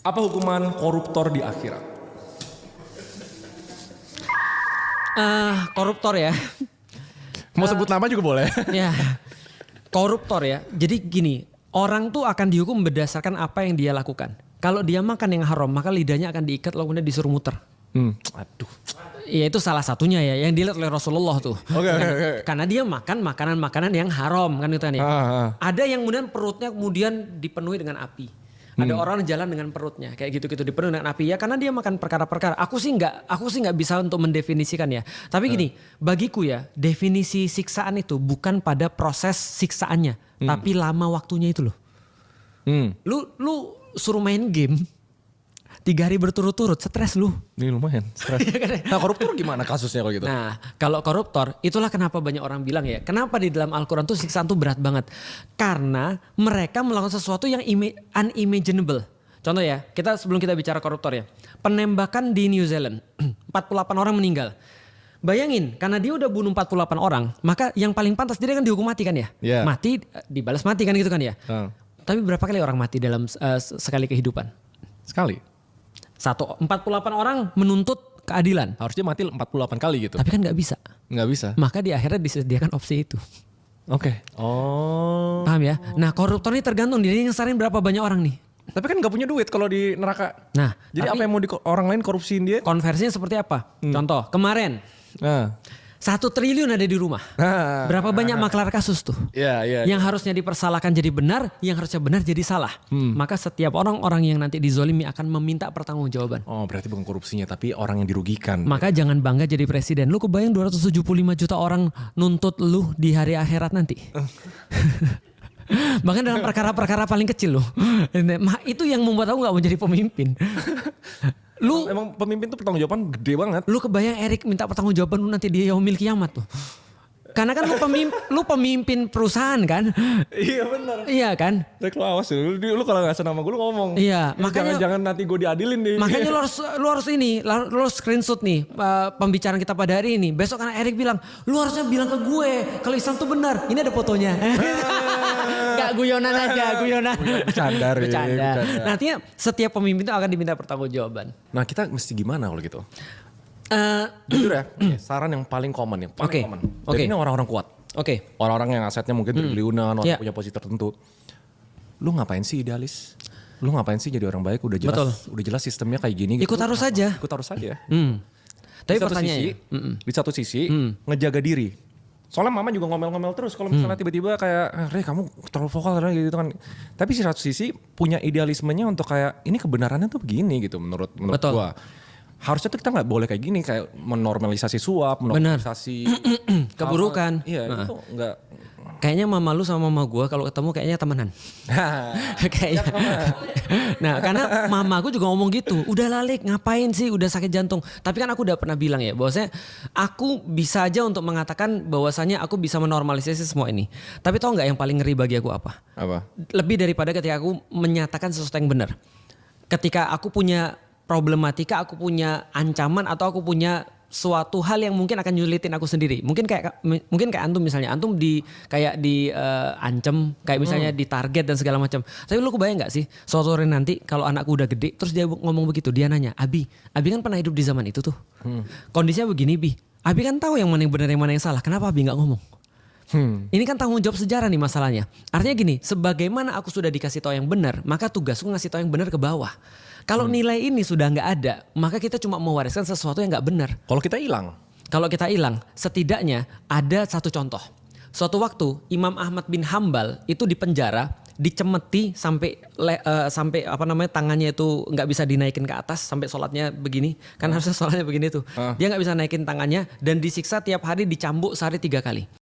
Apa hukuman koruptor di akhirat? Koruptor ya. Mau sebut nama juga boleh. Ya. Koruptor ya. Jadi gini, orang tuh akan dihukum berdasarkan apa yang dia lakukan. Kalau dia makan yang haram, maka lidahnya akan diikat lalu kemudian disuruh muter. Aduh. Ya itu salah satunya ya yang dilihat oleh Rasulullah tuh. Oke. Karena dia makan makanan-makanan yang haram kan itu kan ya. Ada yang kemudian perutnya kemudian dipenuhi dengan api. Ada orang jalan dengan perutnya kayak gitu-gitu dipenuhi dengan api ya karena dia makan perkara-perkara. Aku sih nggak bisa untuk mendefinisikan ya. Tapi gini, bagiku ya definisi siksaan itu bukan pada proses siksaannya, tapi lama waktunya itu loh. Lu suruh main game 3 hari berturut-turut, stres lu. Ini lumayan stres. Nah koruptor gimana kasusnya kalau gitu? Nah kalau koruptor itulah kenapa banyak orang bilang ya. Kenapa di dalam Al-Quran tuh siksaan tuh berat banget. Karena mereka melakukan sesuatu yang unimaginable. Contoh ya, sebelum kita bicara koruptor ya. Penembakan di New Zealand, 48 orang meninggal. Bayangin, karena dia udah bunuh 48 orang, maka yang paling pantas dia kan dihukum mati kan ya. Yeah. Mati, dibalas mati kan gitu kan ya. Tapi berapa kali orang mati dalam sekali kehidupan? Sekali. 48 orang menuntut keadilan. Harusnya mati 48 kali gitu. Tapi kan gak bisa. Nggak bisa. Maka di akhirnya disediakan opsi itu. Oke. Oh. Paham ya? Nah koruptor ini tergantung dia ngesarin berapa banyak orang nih. Tapi kan nggak punya duit kalau di neraka. Nah. Jadi apa yang mau orang lain korupsiin dia? Konversinya seperti apa? Contoh kemarin. 1 triliun ada di rumah. Berapa banyak maklar kasus tuh? Iya. Yang harusnya dipersalahkan jadi benar, yang harusnya benar jadi salah. Maka setiap orang-orang yang nanti dizolimi akan meminta pertanggungjawaban. Oh berarti bukan korupsinya tapi orang yang dirugikan. Maka jangan bangga jadi presiden. Lu kebayang 275 juta orang nuntut lu di hari akhirat nanti. Bahkan dalam perkara-perkara paling kecil loh. Itu yang membuat aku gak mau jadi pemimpin. Emang pemimpin tuh pertanggungjawaban gede banget. Lu kebayang Erik minta pertanggungjawaban lu nanti di yaumil kiamat tuh. Karena kan lu pemimpin perusahaan kan? Iya benar. Iya kan? Rek lu awas lu kalau nggak senang sama gue lu ngomong. Iya, makanya jangan nanti gue diadilin deh. Makanya lu harus screenshot nih pembicaraan kita pada hari ini. Besok karena Erik bilang, lu harusnya bilang ke gue kalau Islam tuh benar. Ini ada fotonya. Gak guyonan aja, guyonan. Bercanda. Nah, artinya setiap pemimpin itu akan diminta pertanggungjawaban. Nah kita mesti gimana kalau gitu? Jujur ya, saran yang paling common ya, paling common. Dan ini orang-orang kuat. Orang-orang yang asetnya mungkin triliunan, orang punya posisi tertentu. Lu ngapain sih idealis? Lu ngapain sih jadi orang baik? Udah jelas sistemnya kayak gini. Ikut arus saja. Ikut arus saja. Tapi pertanyaannya, di satu sisi ngejaga diri. Soalnya mama juga ngomel-ngomel terus kalau misalnya tiba-tiba kayak, Re kamu terlalu vokal gitu kan. Tapi di satu sisi punya idealismenya untuk kayak ini kebenarannya tuh begini gitu menurut gua. Harusnya tuh kita nggak boleh kayak gini kayak menormalisasi suap, menormalisasi keburukan. Iya itu nggak. Kayaknya mama lu sama mama gue kalau ketemu kayaknya temenan. Kayaknya. Nah karena mama gue juga ngomong gitu. Udah Lalik ngapain sih udah sakit jantung. Tapi kan aku udah pernah bilang ya bahwasanya aku bisa aja untuk mengatakan bahwasanya aku bisa menormalisasi semua ini. Tapi tau gak yang paling ngeri bagi aku apa? Apa? Lebih daripada ketika aku menyatakan sesuatu yang benar. Ketika aku punya problematika, aku punya ancaman atau aku punya suatu hal yang mungkin akan nyulitin aku sendiri. Mungkin kayak antum misalnya, antum ancam kayak misalnya di target dan segala macam. Tapi lu kebayang nggak sih suatu hari nanti kalau anakku udah gede terus dia ngomong begitu, dia nanya, Abi kan pernah hidup di zaman itu tuh. Kondisinya begini Bi. Abi kan tahu yang mana yang benar yang mana yang salah. Kenapa Abi nggak ngomong? Ini kan tanggung jawab sejarah nih masalahnya. Artinya gini, sebagaimana aku sudah dikasih tahu yang benar, maka tugasku ngasih tahu yang benar ke bawah. Kalau nilai ini sudah nggak ada, maka kita cuma mewariskan sesuatu yang nggak benar. Kalau kita hilang, setidaknya ada satu contoh. Suatu waktu Imam Ahmad bin Hambal itu dipenjara, dicemeti sampai tangannya itu nggak bisa dinaikin ke atas sampai sholatnya begini. Kan harusnya sholatnya begini tuh. Dia nggak bisa naikin tangannya dan disiksa tiap hari dicambuk sehari 3 kali.